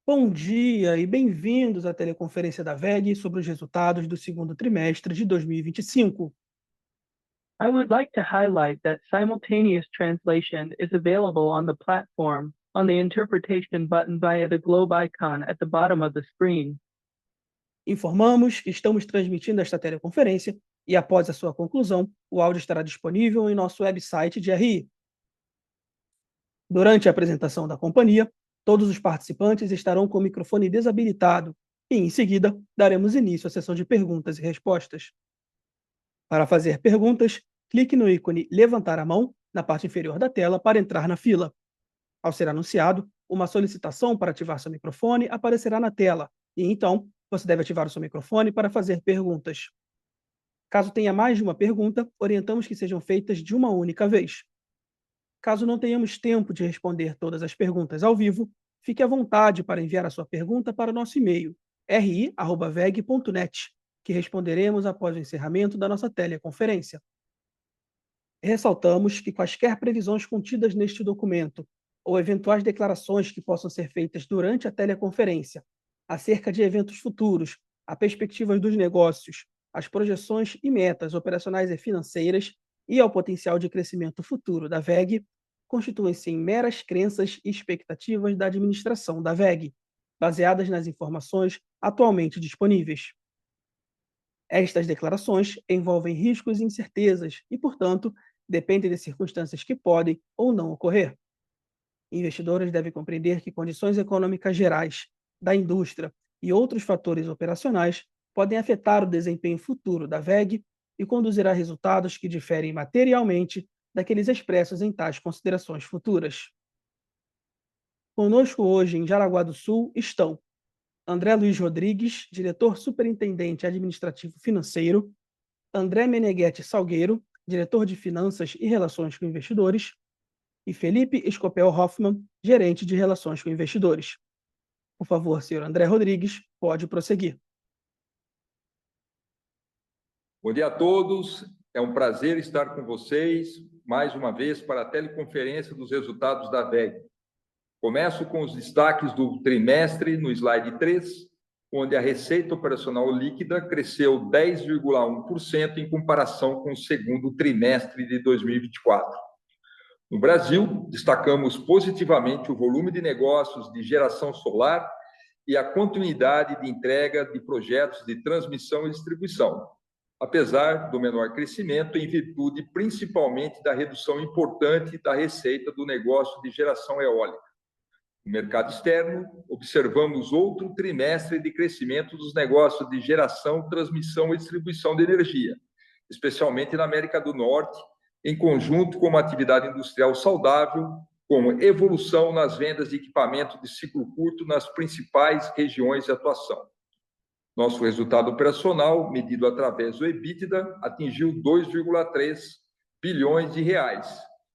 Bom dia e bem-vindos à teleconferência da WEG sobre os resultados do segundo trimestre de 2025. I would like to highlight that simultaneous translation is available on the platform on the interpretation button via the globe icon at the bottom of the screen. Informamos que estamos transmitindo esta teleconferência e, após a sua conclusão, o áudio estará disponível em nosso website de RI. Durante a apresentação da companhia, todos os participantes estarão com o microfone desabilitado e, em seguida, daremos início à sessão de perguntas e respostas. Para fazer perguntas, clique no ícone Levantar a mão na parte inferior da tela para entrar na fila. Ao ser anunciado, uma solicitação para ativar seu microfone aparecerá na tela e, então, você deve ativar o seu microfone para fazer perguntas. Caso tenha mais de uma pergunta, orientamos que sejam feitas de uma única vez. Caso não tenhamos tempo de responder todas as perguntas ao vivo, fique à vontade para enviar a sua pergunta para o nosso e-mail, ri@veg.net, que responderemos após o encerramento da nossa teleconferência. Ressaltamos que quaisquer previsões contidas neste documento ou eventuais declarações que possam ser feitas durante a teleconferência acerca de eventos futuros, as perspectivas dos negócios, as projeções e metas operacionais e financeiras e ao potencial de crescimento futuro da WEG, constituem-se em meras crenças e expectativas da administração da WEG, baseadas nas informações atualmente disponíveis. Estas declarações envolvem riscos e incertezas e, portanto, dependem de circunstâncias que podem ou não ocorrer. Investidores devem compreender que condições econômicas gerais, da indústria e outros fatores operacionais podem afetar o desempenho futuro da WEG e conduzir a resultados que diferem materialmente daqueles expressos em tais considerações futuras. Conosco hoje em Jaraguá do Sul estão André Luiz Rodrigues, diretor superintendente administrativo financeiro, André Meneghetti Salgueiro, diretor de finanças e relações com investidores, e Felipe Escopel Hoffmann, gerente de relações com investidores. Por favor, senhor André Rodrigues, pode prosseguir. Bom dia a todos, é um prazer estar com vocês mais uma vez para a teleconferência dos resultados da WEG. Começo com os destaques do trimestre no slide 3, onde a receita operacional líquida cresceu 10,1% em comparação com o segundo trimestre de 2024. No Brasil, destacamos positivamente o volume de negócios de geração solar e a continuidade de entrega de projetos de transmissão e distribuição, apesar do menor crescimento em virtude principalmente da redução importante da receita do negócio de geração eólica. No mercado externo, observamos outro trimestre de crescimento dos negócios de geração, transmissão e distribuição de energia, especialmente na América do Norte, em conjunto com uma atividade industrial saudável, com evolução nas vendas de equipamento de ciclo curto nas principais regiões de atuação. Nosso resultado operacional, medido através do EBITDA, atingiu 2,3 bilhões de reais,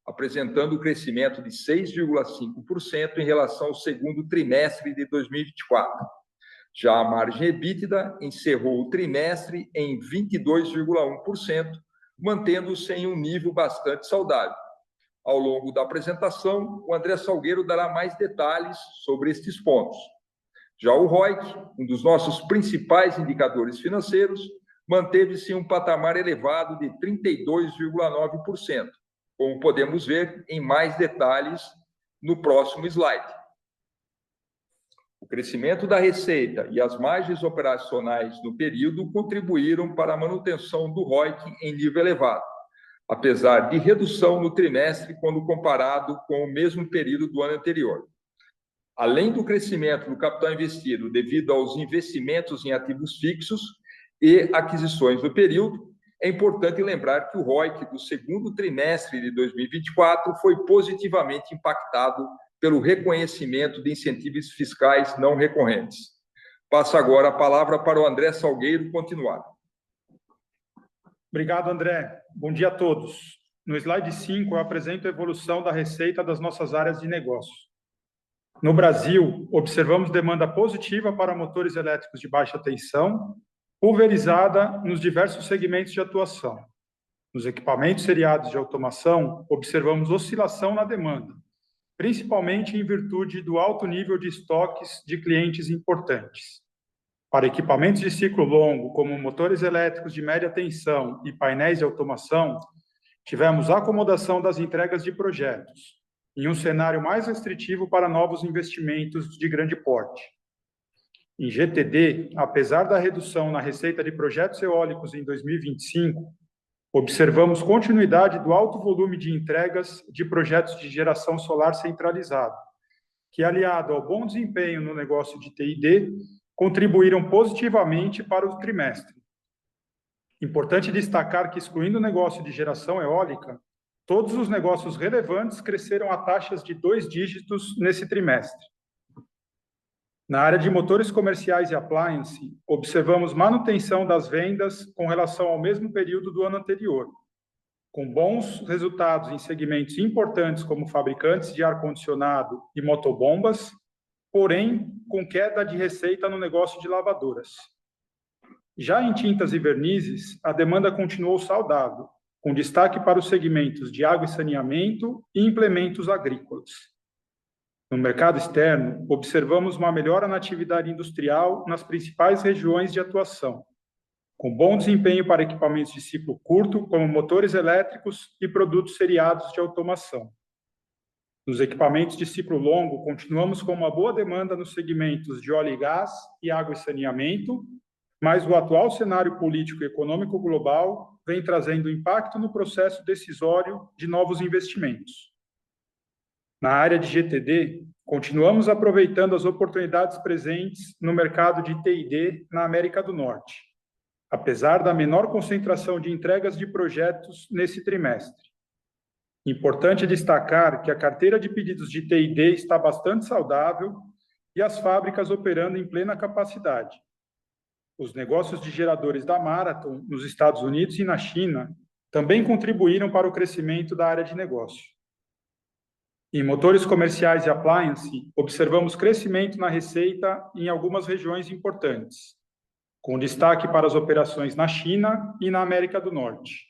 apresentando um crescimento de 6,5% em relação ao segundo trimestre de 2024. Já a margem EBITDA encerrou o trimestre em 22,1%, mantendo-se em um nível bastante saudável. Ao longo da apresentação, o André Salgueiro dará mais detalhes sobre estes pontos. Já o ROIC, um dos nossos principais indicadores financeiros, manteve-se em um patamar elevado de 32,9%, como podemos ver em mais detalhes no próximo slide. O crescimento da receita e as margens operacionais no período contribuíram para a manutenção do ROIC em nível elevado, apesar de redução no trimestre quando comparado com o mesmo período do ano anterior. Além do crescimento do capital investido devido aos investimentos em ativos fixos e aquisições no período, é importante lembrar que o ROIC do segundo trimestre de 2024 foi positivamente impactado pelo reconhecimento de incentivos fiscais não recorrentes. Passo agora a palavra para o André Salgueiro continuar. Obrigado, André. Bom dia a todos. No slide 5, eu apresento a evolução da receita das nossas áreas de negócio. No Brasil, observamos demanda positiva para motores elétricos de baixa tensão, pulverizada nos diversos segmentos de atuação. Nos equipamentos seriados de automação, observamos oscilação na demanda, principalmente em virtude do alto nível de estoques de clientes importantes. Para equipamentos de ciclo longo, como motores elétricos de média tensão e painéis de automação, tivemos acomodação das entregas de projetos, em um cenário mais restritivo para novos investimentos de grande porte. Em GTD, apesar da redução na receita de projetos eólicos em 2025, observamos continuidade do alto volume de entregas de projetos de geração solar centralizada, que, aliado ao bom desempenho no negócio de TID, contribuíram positivamente para o trimestre. Importante destacar que, excluindo o negócio de geração eólica, todos os negócios relevantes cresceram a taxas de 2 dígitos nesse trimestre. Na área de motores comerciais e appliance, observamos manutenção das vendas com relação ao mesmo período do ano anterior, com bons resultados em segmentos importantes como fabricantes de ar-condicionado e motobombas, porém com queda de receita no negócio de lavadoras. Já em tintas e vernizes, a demanda continuou saudável, com destaque para os segmentos de água e saneamento e implementos agrícolas. No mercado externo, observamos uma melhora na atividade industrial nas principais regiões de atuação, com bom desempenho para equipamentos de ciclo curto, como motores elétricos e produtos seriados de automação. Nos equipamentos de ciclo longo, continuamos com uma boa demanda nos segmentos de óleo e gás e água e saneamento, mas o atual cenário político e econômico global vem trazendo impacto no processo decisório de novos investimentos. Na área de GTD, continuamos aproveitando as oportunidades presentes no mercado de TID na América do Norte, apesar da menor concentração de entregas de projetos nesse trimestre. Importante destacar que a carteira de pedidos de TID está bastante saudável e as fábricas operando em plena capacidade. Os negócios de geradores da Marathon, nos Estados Unidos e na China, também contribuíram para o crescimento da área de negócio. Em motores comerciais e appliance, observamos crescimento na receita em algumas regiões importantes, com destaque para as operações na China e na América do Norte.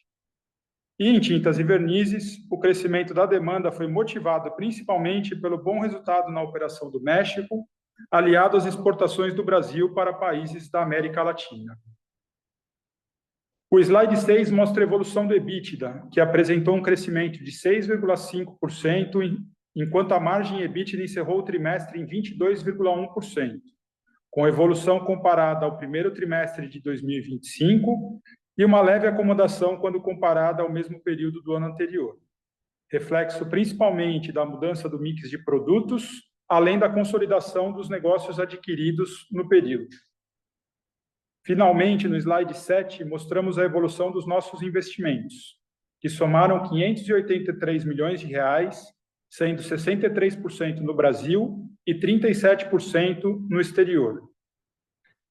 E em tintas e vernizes, o crescimento da demanda foi motivado principalmente pelo bom resultado na operação do México, aliado às exportações do Brasil para países da América Latina. O slide 6 mostra a evolução do EBITDA, que apresentou um crescimento de 6,5%, enquanto a margem EBITDA encerrou o trimestre em 22,1%, com evolução comparada ao primeiro trimestre de 2025 e uma leve acomodação quando comparada ao mesmo período do ano anterior, reflexo principalmente da mudança do mix de produtos, além da consolidação dos negócios adquiridos no período. Finalmente, no slide 7, mostramos a evolução dos nossos investimentos, que somaram 583 milhões de reais, sendo 63% no Brasil e 37% no exterior.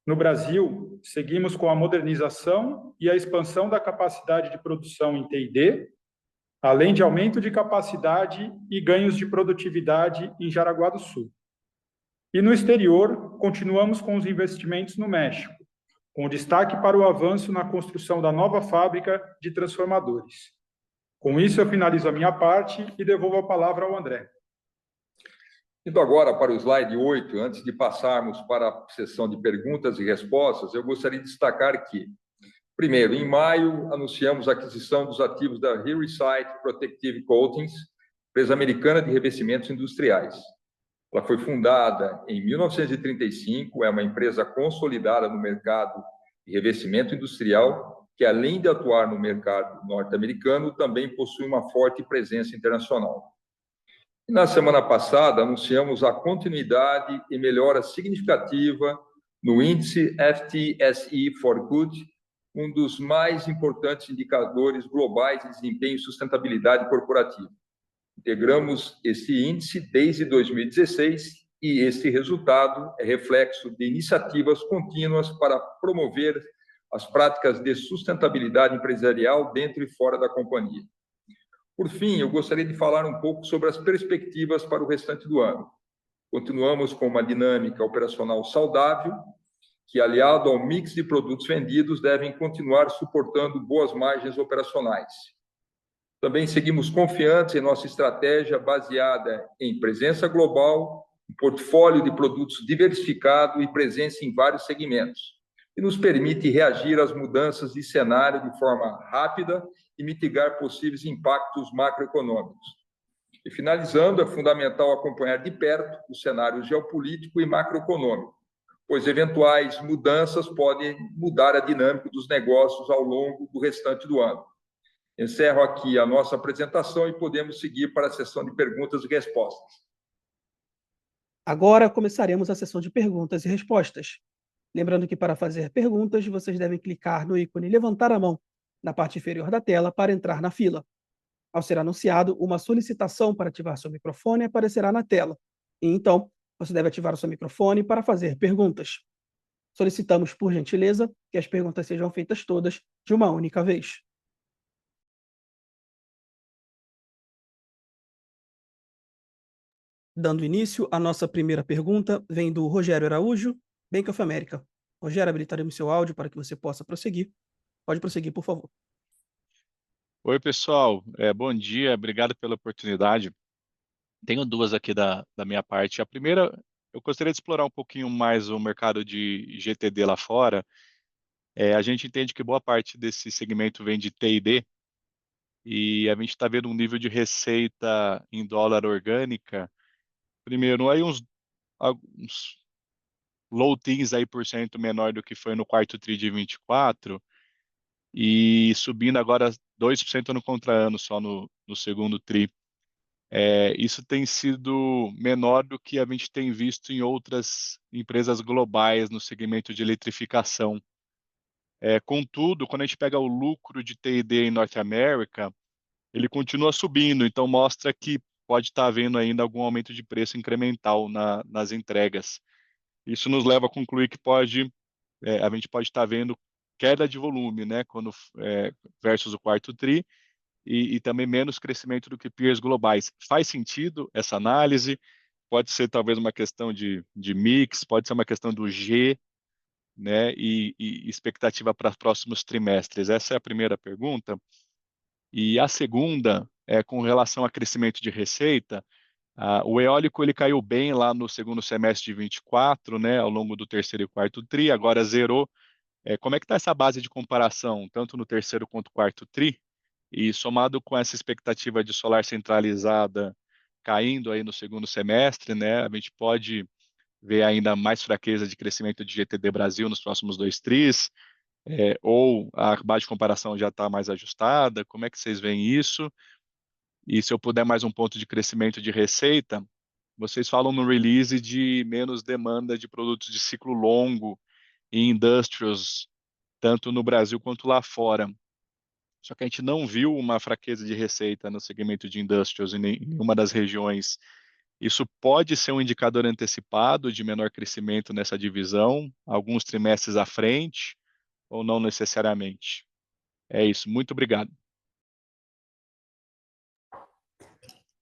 No Brasil, seguimos com a modernização e a expansão da capacidade de produção em TID, além de aumento de capacidade e ganhos de produtividade em Jaraguá do Sul. E no exterior, continuamos com os investimentos no México, com destaque para o avanço na construção da nova fábrica de transformadores. Com isso, eu finalizo a minha parte e devolvo a palavra ao André. Indo agora para o slide 8, antes de passarmos para a sessão de perguntas e respostas, eu gostaria de destacar que, primeiro, em maio, anunciamos a aquisição dos ativos da Heresite Protective Coatings, empresa americana de revestimentos industriais. Ela foi fundada em 1935, é uma empresa consolidada no mercado de revestimento industrial, que, além de atuar no mercado norte-americano, também possui uma forte presença internacional. E na semana passada, anunciamos a continuidade e melhora significativa no índice FTSE4Good, um dos mais importantes indicadores globais de desempenho e sustentabilidade corporativa. Integramos esse índice desde 2016 e esse resultado é reflexo de iniciativas contínuas para promover as práticas de sustentabilidade empresarial dentro e fora da companhia. Por fim, eu gostaria de falar um pouco sobre as perspectivas para o restante do ano. Continuamos com uma dinâmica operacional saudável, que, aliado ao mix de produtos vendidos, devem continuar suportando boas margens operacionais. Também seguimos confiantes em nossa estratégia baseada em presença global, um portfólio de produtos diversificado e presença em vários segmentos, que nos permite reagir às mudanças de cenário de forma rápida e mitigar possíveis impactos macroeconômicos. E, finalizando, é fundamental acompanhar de perto o cenário geopolítico e macroeconômico, pois eventuais mudanças podem mudar a dinâmica dos negócios ao longo do restante do ano. Encerro aqui a nossa apresentação e podemos seguir para a sessão de perguntas e respostas. Agora começaremos a sessão de perguntas e respostas. Lembrando que para fazer perguntas, vocês devem clicar no ícone levantar a mão na parte inferior da tela para entrar na fila. Ao ser anunciado, uma solicitação para ativar seu microfone aparecerá na tela. E então, você deve ativar o seu microfone para fazer perguntas. Solicitamos, por gentileza, que as perguntas sejam feitas todas de uma única vez. Dando início, a nossa primeira pergunta vem do Rogério Araújo, Bank of America. Rogério, habilitaremos seu áudio para que você possa prosseguir. Pode prosseguir, por favor. Oi, pessoal. Bom dia, obrigado pela oportunidade. Tenho duas aqui da minha parte. A primeira, eu gostaria de explorar um pouquinho mais o mercado de GTD lá fora. A gente entende que boa parte desse segmento vem de T&D e a gente está vendo um nível de receita em dólar orgânica. Primeiro, aí uns low teens aí por cento menor do que foi no quarto tri de 24 e subindo agora 2% ano contra ano só no segundo tri. Isso tem sido menor do que a gente tem visto em outras empresas globais no segmento de eletrificação. Contudo, quando a gente pega o lucro de T&D em Norte América, ele continua subindo, então mostra que pode estar havendo ainda algum aumento de preço incremental nas entregas. Isso nos leva a concluir que a gente pode estar vendo queda de volume, né, versus o quarto tri, e também menos crescimento do que peers globais. Faz sentido essa análise? Pode ser talvez uma questão de mix, pode ser uma questão do G, né, e expectativa para os próximos trimestres. Essa é a primeira pergunta. E a segunda é com relação a crescimento de receita. O eólico ele caiu bem lá no segundo semestre de 24, né, ao longo do terceiro e quarto tri, agora zerou. Como é que está essa base de comparação, tanto no terceiro quanto quarto tri? E somado com essa expectativa de solar centralizada caindo aí no segundo semestre, né, a gente pode ver ainda mais fraqueza de crescimento de GTD Brasil nos próximos 2 tris, ou a base de comparação já está mais ajustada? Como é que vocês veem isso? E se eu puder mais um ponto de crescimento de receita, vocês falam no release de menos demanda de produtos de ciclo longo em industrials, tanto no Brasil quanto lá fora. Só que a gente não viu uma fraqueza de receita no segmento de industrials em nenhuma das regiões. Isso pode ser um indicador antecipado de menor crescimento nessa divisão, alguns trimestres à frente, ou não necessariamente? É isso. Muito obrigado.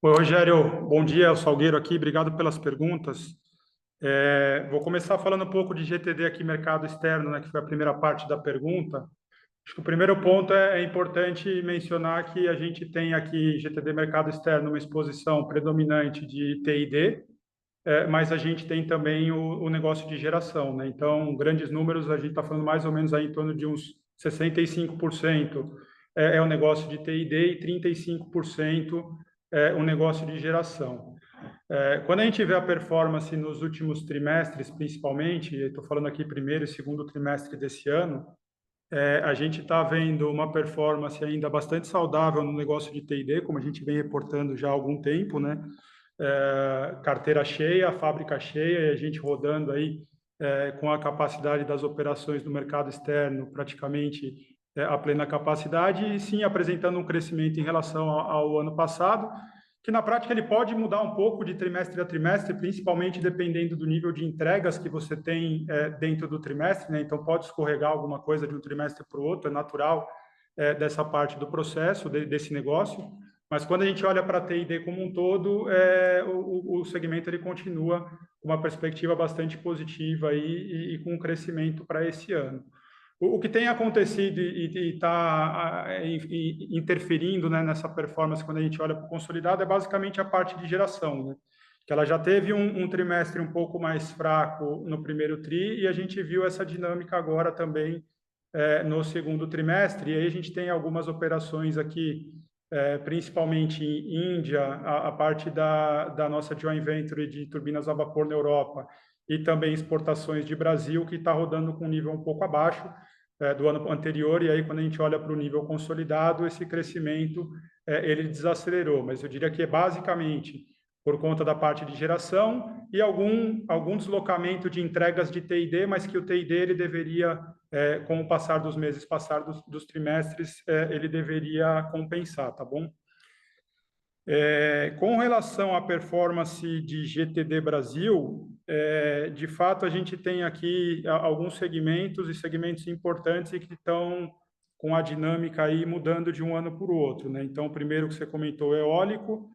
Oi, Rogério, bom dia, é o Salgueiro aqui, obrigado pelas perguntas. Vou começar falando um pouco de GTD aqui, mercado externo, né, que foi a primeira parte da pergunta. Acho que o primeiro ponto é importante mencionar que a gente tem aqui, GTD mercado externo, uma exposição predominante de T&D, mas a gente tem também o negócio de geração, né? Então, grandes números, a gente está falando mais ou menos aí em torno de uns 65% é o negócio de T&D e 35% é o negócio de geração. Quando a gente vê a performance nos últimos trimestres, principalmente, estou falando aqui primeiro e segundo trimestre desse ano, a gente está vendo uma performance ainda bastante saudável no negócio de T&D, como a gente vem reportando já há algum tempo, né? Carteira cheia, fábrica cheia, e a gente rodando aí com a capacidade das operações do mercado externo praticamente a plena capacidade, e sim apresentando um crescimento em relação ao ano passado, que na prática ele pode mudar um pouco de trimestre a trimestre, principalmente dependendo do nível de entregas que você tem dentro do trimestre, né? Então pode escorregar alguma coisa de um trimestre para o outro, é natural dessa parte do processo, desse negócio, mas quando a gente olha para a T&D como um todo, o segmento ele continua com uma perspectiva bastante positiva aí, e com um crescimento para esse ano. O que tem acontecido e está interferindo, né, nessa performance quando a gente olha para o consolidado é basicamente a parte de geração, né? Que ela já teve um trimestre um pouco mais fraco no primeiro TRI e a gente viu essa dinâmica agora também no segundo trimestre. E aí a gente tem algumas operações aqui, principalmente em Índia, a parte da nossa joint venture de turbinas a vapor na Europa e também exportações de Brasil, que está rodando com um nível um pouco abaixo do ano anterior, e aí quando a gente olha para o nível consolidado, esse crescimento ele desacelerou, mas eu diria que é basicamente por conta da parte de geração e algum deslocamento de entregas de T&D, mas que o T&D ele deveria, com o passar dos meses, passar dos trimestres, ele deveria compensar, tá bom? Com relação à performance de GTD Brasil, de fato a gente tem aqui alguns segmentos e segmentos importantes e que estão com a dinâmica aí mudando de um ano para o outro, né? Então, o primeiro que você comentou, o eólico,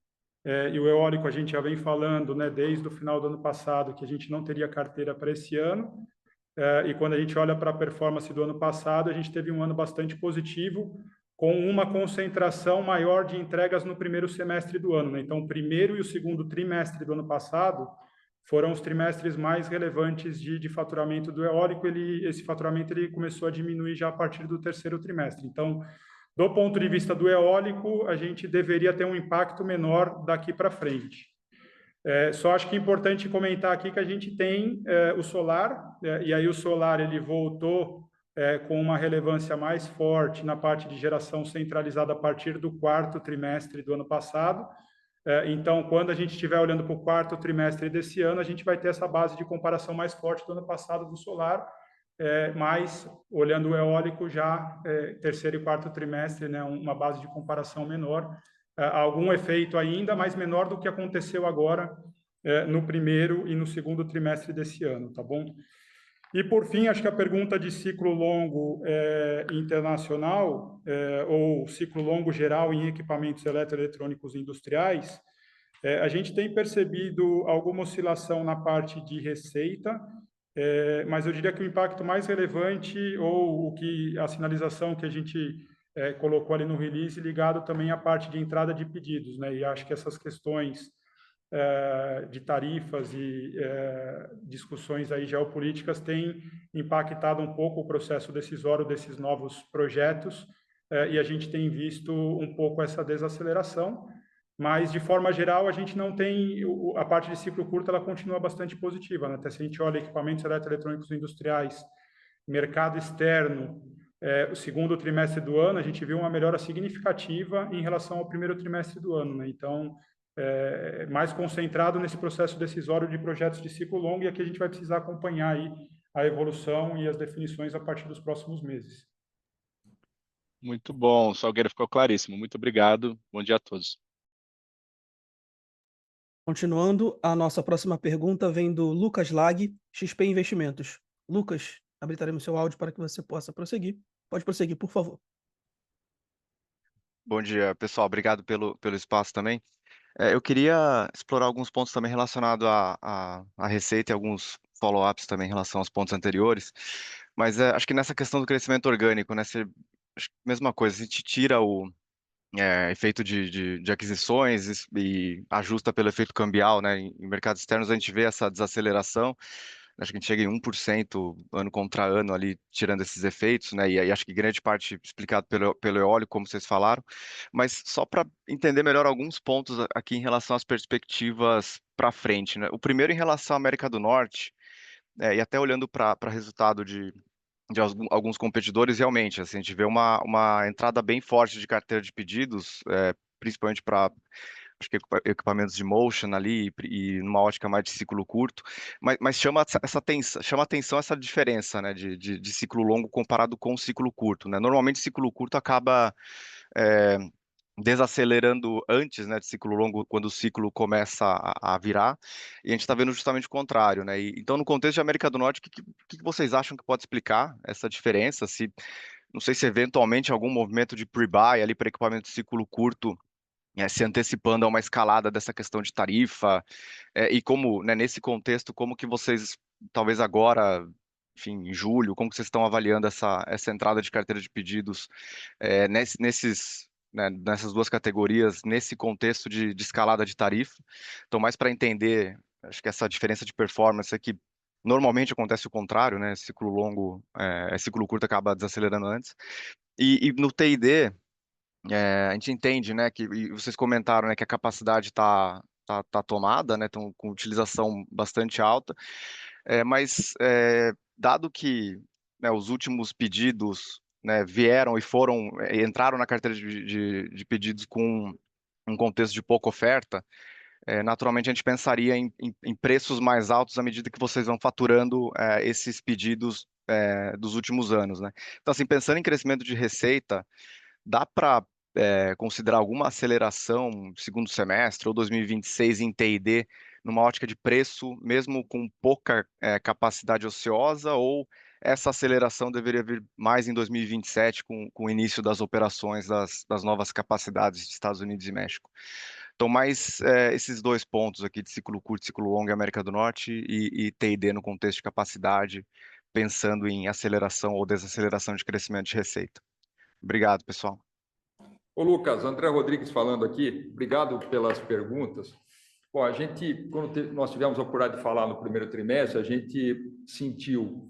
e o eólico a gente já vem falando, né, desde o final do ano passado que a gente não teria carteira para esse ano, e quando a gente olha para a performance do ano passado, a gente teve um ano bastante positivo, com uma concentração maior de entregas no primeiro semestre do ano, né? Então, o primeiro e o segundo trimestre do ano passado foram os trimestres mais relevantes de faturamento do eólico. Esse faturamento ele começou a diminuir já a partir do terceiro trimestre. Então, do ponto de vista do eólico, a gente deveria ter um impacto menor daqui para frente. Só acho que é importante comentar aqui que a gente tem o solar, e aí o solar ele voltou com uma relevância mais forte na parte de geração centralizada a partir do quarto trimestre do ano passado. Então, quando a gente estiver olhando para o quarto trimestre desse ano, a gente vai ter essa base de comparação mais forte do ano passado do solar, mas olhando o eólico já terceiro e quarto trimestre, né, uma base de comparação menor, algum efeito ainda, mas menor do que aconteceu agora no primeiro e no segundo trimestre desse ano, tá bom? E, por fim, acho que a pergunta de ciclo longo internacional, ou ciclo longo geral em equipamentos eletroeletrônicos industriais, a gente tem percebido alguma oscilação na parte de receita, mas eu diria que o impacto mais relevante, ou a sinalização que a gente colocou ali no release, ligado também à parte de entrada de pedidos, né? E acho que essas questões de tarifas e discussões aí geopolíticas têm impactado um pouco o processo decisório desses novos projetos, e a gente tem visto um pouco essa desaceleração, mas de forma geral a gente não tem, a parte de ciclo curto ela continua bastante positiva, né? Até se a gente olha equipamentos eletroeletrônicos industriais, mercado externo, o segundo trimestre do ano, a gente viu uma melhora significativa em relação ao primeiro trimestre do ano, né? Então, mais concentrado nesse processo decisório de projetos de ciclo longo, e aqui a gente vai precisar acompanhar aí a evolução e as definições a partir dos próximos meses. Muito bom, Salgueiro, ficou claríssimo. Muito obrigado. Bom dia a todos. Continuando, a nossa próxima pergunta vem do Lucas Lag, XP Investimentos. Lucas, habilitaremos seu áudio para que você possa prosseguir. Pode prosseguir, por favor. Bom dia, pessoal. Obrigado pelo espaço também. Eu queria explorar alguns pontos também relacionados à receita e alguns follow-ups também em relação aos pontos anteriores. Mas acho que nessa questão do crescimento orgânico, né, acho que mesma coisa, a gente tira o efeito de aquisições e ajusta pelo efeito cambial, né? Em mercados externos a gente vê essa desaceleração. Acho que a gente chega em 1% ano contra ano ali, tirando esses efeitos, né? E aí acho que grande parte explicado pelo eólico, como vocês falaram. Mas só para entender melhor alguns pontos aqui em relação às perspectivas para frente, né? O primeiro em relação à América do Norte, e até olhando para resultado de alguns competidores, realmente, assim, a gente vê uma entrada bem forte de carteira de pedidos, principalmente para acho que equipamentos de motion ali e numa ótica mais de ciclo curto, mas chama atenção essa diferença, né, de ciclo longo comparado com o ciclo curto, né? Normalmente ciclo curto acaba desacelerando antes, né, de ciclo longo, quando o ciclo começa a virar, e a gente está vendo justamente o contrário, né? Então, no contexto de América do Norte, o que vocês acham que pode explicar essa diferença? Não sei se eventualmente algum movimento de pre-buy ali para equipamento de ciclo curto se antecipando a uma escalada dessa questão de tarifa, e como, né, nesse contexto, como que vocês, talvez agora, enfim, em julho? Como que vocês estão avaliando essa entrada de carteira de pedidos né, nessas duas categorias, nesse contexto de escalada de tarifa? Então, mais para entender, acho que essa diferença de performance aqui, normalmente acontece o contrário, né? Ciclo longo, ciclo curto acaba desacelerando antes. E no TID, a gente entende, né, e vocês comentaram, né, que a capacidade tá tomada, né, estão com utilização bastante alta, mas dado que, né, os últimos pedidos, né, vieram e entraram na carteira de pedidos com um contexto de pouca oferta, naturalmente a gente pensaria em preços mais altos à medida que vocês vão faturando esses pedidos dos últimos anos, né? Então, assim, pensando em crescimento de receita, dá para considerar alguma aceleração segundo semestre ou 2026 em TID numa ótica de preço, mesmo com pouca capacidade ociosa, ou essa aceleração deveria vir mais em 2027 com o início das operações das novas capacidades de Estados Unidos e México? Então, mais esses dois pontos aqui de ciclo curto, ciclo longo e América do Norte e TID no contexto de capacidade, pensando em aceleração ou desaceleração de crescimento de receita. Obrigado, pessoal. Ô, Lucas, André Rodrigues falando aqui, obrigado pelas perguntas. Bom, quando nós tivemos a oportunidade de falar no primeiro trimestre, a gente sentiu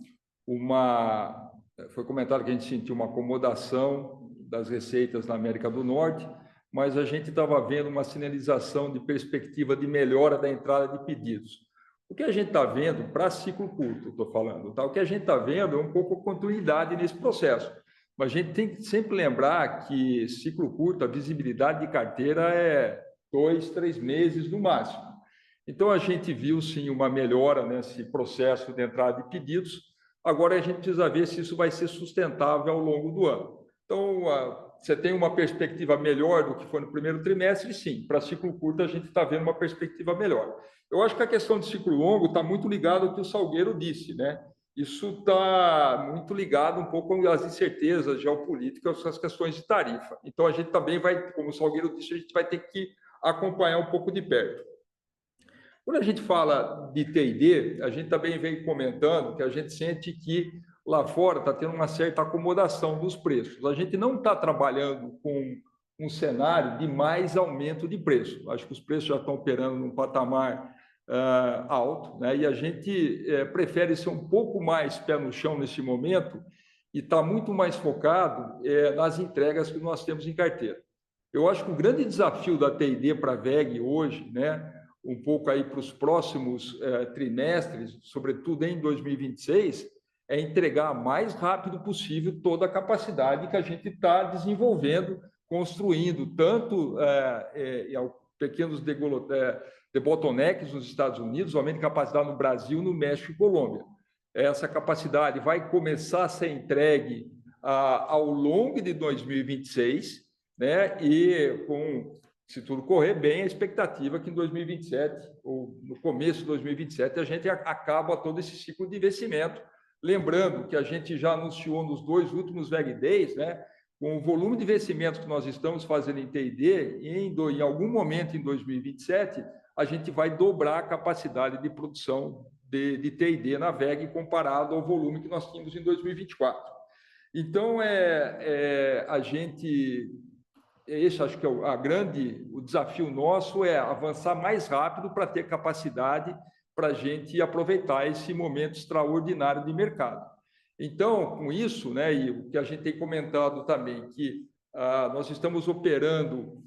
foi comentado que a gente sentiu uma acomodação das receitas na América do Norte, mas a gente estava vendo uma sinalização de perspectiva de melhora da entrada de pedidos. O que a gente está vendo, para ciclo curto, estou falando, tá? O que a gente está vendo é um pouco a continuidade nesse processo. Mas a gente tem que sempre lembrar que ciclo curto, a visibilidade de carteira é 2, 3 meses no máximo. Então, a gente viu, sim, uma melhora nesse processo de entrada de pedidos. Agora, a gente precisa ver se isso vai ser sustentável ao longo do ano. Então, você tem uma perspectiva melhor do que foi no primeiro trimestre? Sim. Para ciclo curto, a gente está vendo uma perspectiva melhor. Eu acho que a questão de ciclo longo está muito ligada ao que o Salgueiro disse, né? Isso está muito ligado um pouco às incertezas geopolíticas, às questões de tarifa. Então, a gente também vai, como o Salgueiro disse, a gente vai ter que acompanhar um pouco de perto. Quando a gente fala de TID, a gente também vem comentando que a gente sente que lá fora está tendo uma certa acomodação dos preços. A gente não está trabalhando com um cenário de mais aumento de preço. Acho que os preços já estão operando num patamar alto, né? E a gente prefere ser um pouco mais pé no chão nesse momento e está muito mais focado nas entregas que nós temos em carteira. Eu acho que o grande desafio da TID para a VEG hoje, né, um pouco aí para os próximos trimestres, sobretudo em 2026, é entregar mais rápido possível toda a capacidade que a gente está desenvolvendo, construindo, tanto pequenos bottlenecks nos Estados Unidos, aumento de capacidade no Brasil, no México e Colômbia. Essa capacidade vai começar a ser entregue ao longo de 2026, né? E se tudo correr bem, a expectativa é que em 2027, ou no começo de 2027, a gente acaba todo esse ciclo de investimento. Lembrando que a gente já anunciou nos 2 últimos VEG Days, né? Com o volume de investimentos que nós estamos fazendo em TID, em algum momento em 2027, a gente vai dobrar a capacidade de produção de TID na VEG comparado ao volume que nós tínhamos em 2024. Então, a gente... Esse acho que é o desafio nosso é avançar mais rápido para ter capacidade para a gente aproveitar esse momento extraordinário de mercado. Então, com isso, né, e o que a gente tem comentado também, que nós estamos operando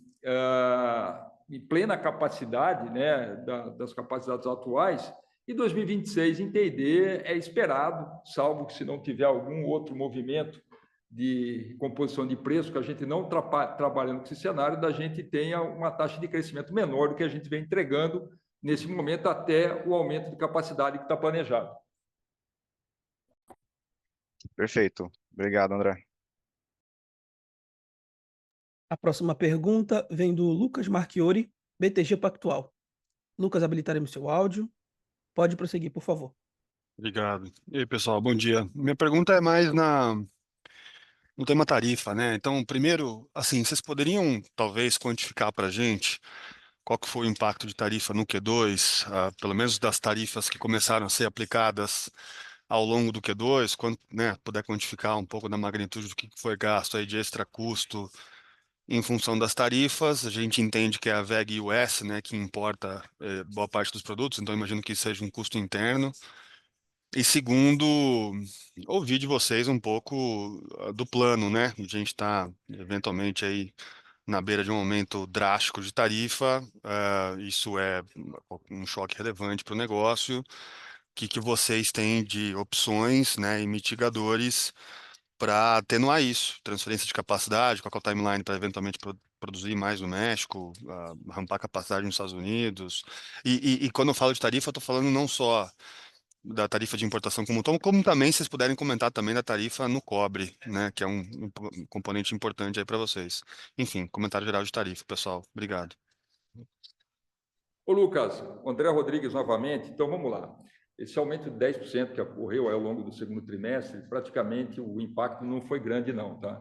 em plena capacidade, né, das capacidades atuais, e 2026 em TID é esperado, salvo que se não tiver algum outro movimento de composição de preço, que a gente não trabalhando com esse cenário, da gente tenha uma taxa de crescimento menor do que a gente vem entregando nesse momento, até o aumento de capacidade que está planejado. Perfeito. Obrigado, André. A próxima pergunta vem do Lucas Marchiori, BTG Pactual. Lucas, habilitaremos seu áudio. Pode prosseguir, por favor. Obrigado. E aí, pessoal, bom dia. Minha pergunta é mais no tema tarifa, né? Então, primeiro, assim, vocês poderiam talvez quantificar para a gente qual que foi o impacto de tarifa no Q2, pelo menos das tarifas que começaram a ser aplicadas ao longo do Q2, quando, né, puder quantificar um pouco da magnitude do que foi gasto aí de extra custo em função das tarifas. A gente entende que é a WEG US, né, que importa boa parte dos produtos, então imagino que seja um custo interno. E segundo, ouvir de vocês um pouco do plano, né? A gente está eventualmente aí na beira de um aumento drástico de tarifa, isso é um choque relevante para o negócio. O que vocês têm de opções, né, e mitigadores para atenuar isso? Transferência de capacidade, qual que é o timeline para eventualmente produzir mais no México, rampar capacidade nos Estados Unidos? E quando eu falo de tarifa, eu estou falando não só da tarifa de importação como um todo, como também vocês puderem comentar também da tarifa no cobre, né, que é um componente importante aí para vocês. Enfim, comentário geral de tarifa, pessoal. Obrigado. Ô, Lucas, André Rodrigues novamente. Então, vamos lá. Esse aumento de 10% que ocorreu ao longo do segundo trimestre, praticamente o impacto não foi grande, não, tá?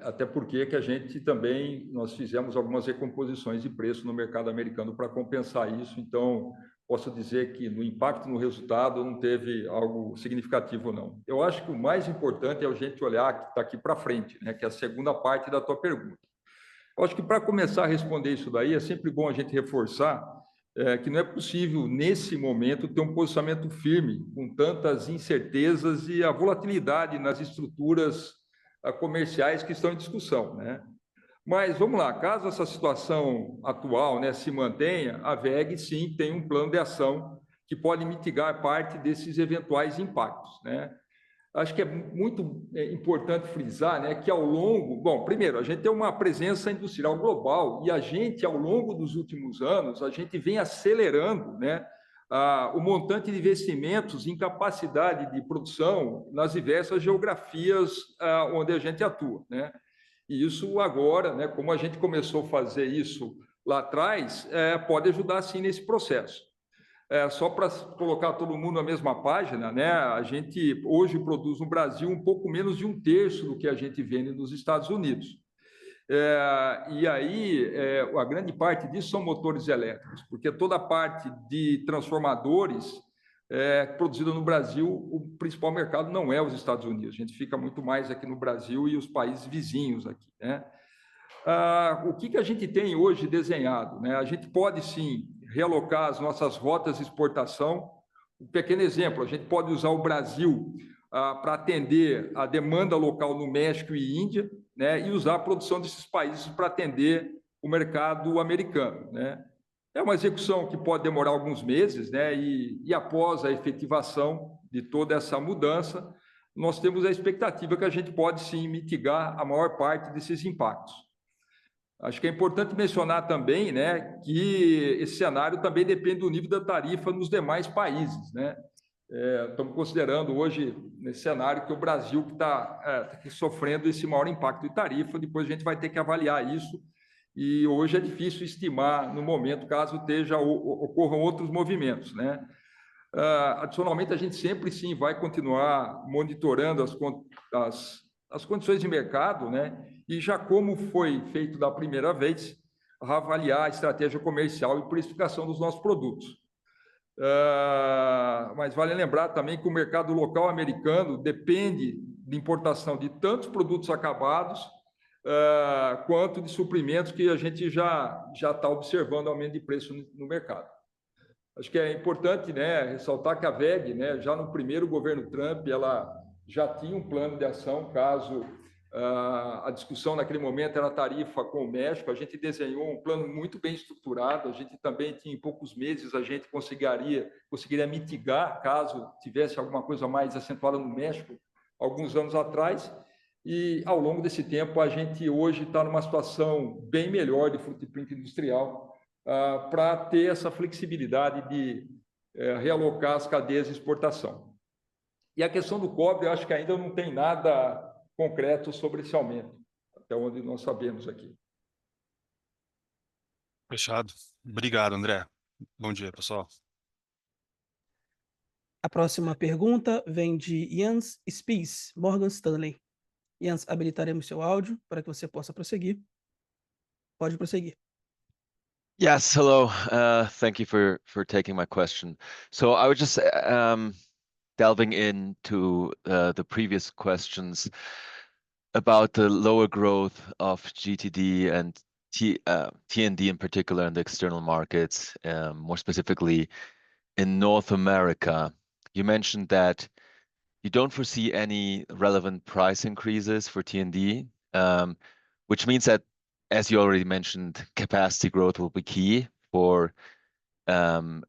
Até porque que a gente também, nós fizemos algumas recomposições de preço no mercado americano para compensar isso, então posso dizer que no impacto no resultado não teve algo significativo, não. Eu acho que o mais importante é a gente olhar daqui para frente, né, que é a segunda parte da tua pergunta. Eu acho que para começar a responder isso daí, é sempre bom a gente reforçar que não é possível, nesse momento, ter um posicionamento firme, com tantas incertezas e a volatilidade nas estruturas comerciais que estão em discussão, né? Mas vamos lá, caso essa situação atual, né, se mantenha, a WEG sim tem um plano de ação que pode mitigar parte desses eventuais impactos, né? Acho que é muito importante frisar, né, que ao longo... Bom, primeiro, a gente tem uma presença industrial global e a gente, ao longo dos últimos anos, a gente vem acelerando, né, o montante de investimentos em capacidade de produção nas diversas geografias onde a gente atua, né? E isso agora, né, como a gente começou a fazer isso lá atrás, pode ajudar, sim, nesse processo. Só para colocar todo mundo na mesma página, né? A gente hoje produz no Brasil um pouco menos de 1/3 do que a gente vende nos Estados Unidos. E aí, a grande parte disso são motores elétricos, porque toda a parte de transformadores produzida no Brasil, o principal mercado não é os Estados Unidos. A gente fica muito mais aqui no Brasil e os países vizinhos aqui, né? O que a gente tem hoje desenhado, né? A gente pode, sim, realocar as nossas rotas de exportação. Um pequeno exemplo, a gente pode usar o Brasil para atender a demanda local no México e Índia, né? E usar a produção desses países para atender o mercado americano, né? É uma execução que pode demorar alguns meses, né? E após a efetivação de toda essa mudança, nós temos a expectativa que a gente pode, sim, mitigar a maior parte desses impactos. Acho que é importante mencionar também, né, que esse cenário também depende do nível da tarifa nos demais países, né? Estamos considerando hoje, nesse cenário, que o Brasil está sofrendo esse maior impacto de tarifa, depois a gente vai ter que avaliar isso, e hoje é difícil estimar no momento, caso ocorram outros movimentos, né? Adicionalmente, a gente sempre, sim, vai continuar monitorando as condições de mercado, né? E já como foi feito da primeira vez, avaliar a estratégia comercial e precificação dos nossos produtos. Mas vale lembrar também que o mercado local americano depende de importação de tantos produtos acabados quanto de suprimentos que a gente já está observando aumento de preço no mercado. Acho que é importante, né, ressaltar que a WEG, né, já no primeiro governo Trump, ela já tinha um plano de ação caso a discussão naquele momento era a tarifa com o México. A gente desenhou um plano muito bem estruturado. A gente também tinha, em poucos meses, a gente conseguiria mitigar caso tivesse alguma coisa mais acentuada no México, alguns anos atrás. E, ao longo desse tempo, a gente hoje está numa situação bem melhor de footprint industrial para ter essa flexibilidade de realocar as cadeias de exportação. E a questão do cobre, eu acho que ainda não tem nada concreto sobre esse aumento, até onde nós sabemos aqui. Fechado. Obrigado, André. Bom dia, pessoal. A próxima pergunta vem de Jens Spies, Morgan Stanley. Jens, habilitaremos seu áudio para que você possa prosseguir. Pode prosseguir. Yes, hello. Thank you for taking my question. So I would just delving into the previous questions about the lower growth of GTD and TND in particular in the external markets, more specifically in North America. You mentioned that you don't foresee any relevant price increases for TND, which means that, as you already mentioned, capacity growth will be key for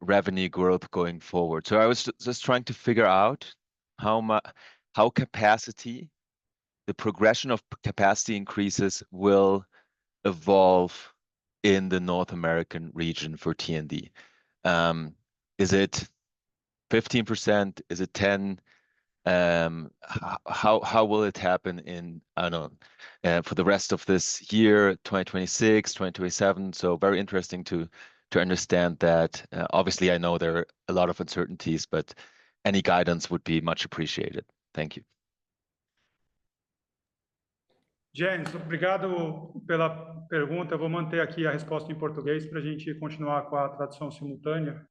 revenue growth going forward. So I was just trying to figure out how capacity, the progression of capacity increases will evolve in the North American region for TND. Is it 15%? Is it 10%? How will it happen in, I don't know, for the rest of this year, 2026, 2027? So very interesting to understand that. Obviously, I know there are a lot of uncertainties, but any guidance would be much appreciated. Thank you. Jens, obrigado pela pergunta. Eu vou manter aqui a resposta em português para a gente continuar com a tradução simultânea.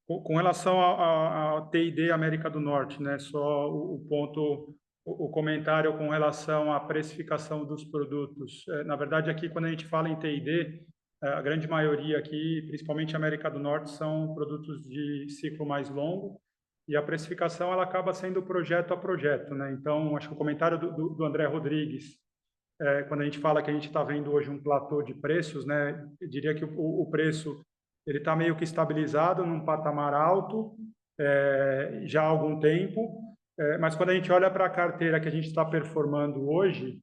Com relação a TID América do Norte, né? Só o comentário com relação à precificação dos produtos. Na verdade, aqui, quando a gente fala em TID, a grande maioria aqui, principalmente América do Norte, são produtos de ciclo mais longo, e a precificação ela acaba sendo projeto a projeto, né? Então, acho que o comentário do André Rodrigues, quando a gente fala que a gente está vendo hoje um platô de preços, né? Eu diria que o preço ele está meio que estabilizado num patamar alto já há algum tempo, mas quando a gente olha para a carteira que a gente está performando hoje,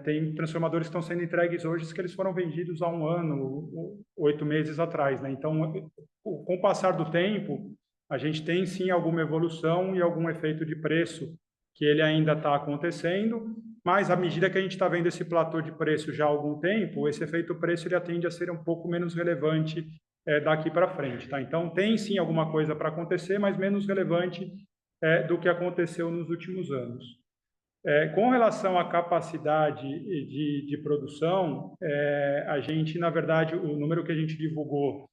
tem transformadores que estão sendo entregues hoje que eles foram vendidos há 1 ano, 8 meses atrás, né? Então, com o passar do tempo, a gente tem sim alguma evolução e algum efeito de preço que ele ainda está acontecendo, mas à medida que a gente está vendo esse platô de preço já há algum tempo, esse efeito preço ele tende a ser um pouco menos relevante daqui para frente, tá? Então tem sim alguma coisa para acontecer, mas menos relevante do que aconteceu nos últimos anos. Com relação à capacidade de produção, a gente, na verdade, o número que a gente divulgou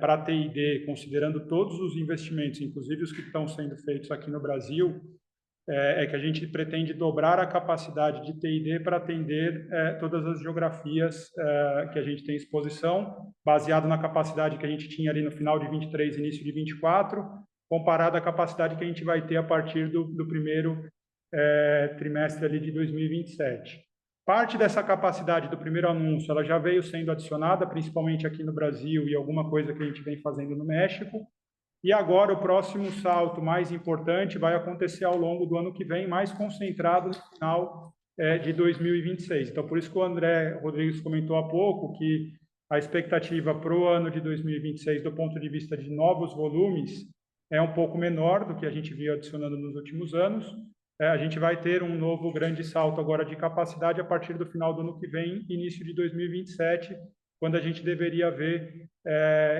para a TID, considerando todos os investimentos, inclusive os que estão sendo feitos aqui no Brasil, que a gente pretende dobrar a capacidade de TID para atender todas as geografias que a gente tem exposição, baseado na capacidade que a gente tinha ali no final de 23, início de 24, comparado à capacidade que a gente vai ter a partir do primeiro trimestre ali de 2027. Parte dessa capacidade do primeiro anúncio, ela já veio sendo adicionada, principalmente aqui no Brasil, e alguma coisa que a gente vem fazendo no México. E agora o próximo salto mais importante vai acontecer ao longo do ano que vem, mais concentrado no final de 2026. Então, por isso que o André Rodrigues comentou há pouco que a expectativa para o ano de 2026, do ponto de vista de novos volumes, é um pouco menor do que a gente viu adicionando nos últimos anos. A gente vai ter um novo grande salto agora de capacidade a partir do final do ano que vem, início de 2027, quando a gente deveria ver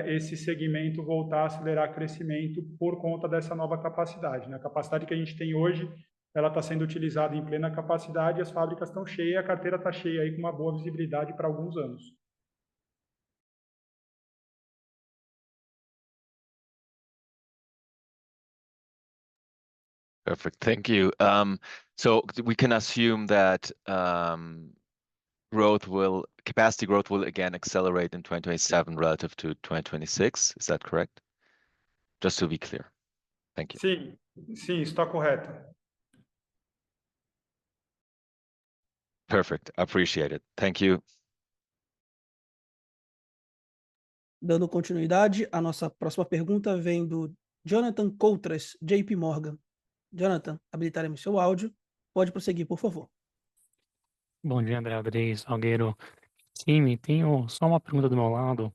esse segmento voltar a acelerar crescimento por conta dessa nova capacidade, né? A capacidade que a gente tem hoje, ela está sendo utilizada em plena capacidade, as fábricas estão cheias, a carteira está cheia aí com uma boa visibilidade para alguns anos. Perfect. Thank you. So we can assume that capacity growth will again accelerate in 2027 relative to 2026. Is that correct? Just to be clear. Thank you. Sim, sim, está correto. Perfect. Appreciate it. Thank you. Dando continuidade, a nossa próxima pergunta vem do Jonathan Coutras, JP Morgan. Jonathan, habilitaremos seu áudio. Pode prosseguir, por favor. Bom dia, André Rodrigues, Salgueiro. Sim, tenho só uma pergunta do meu lado.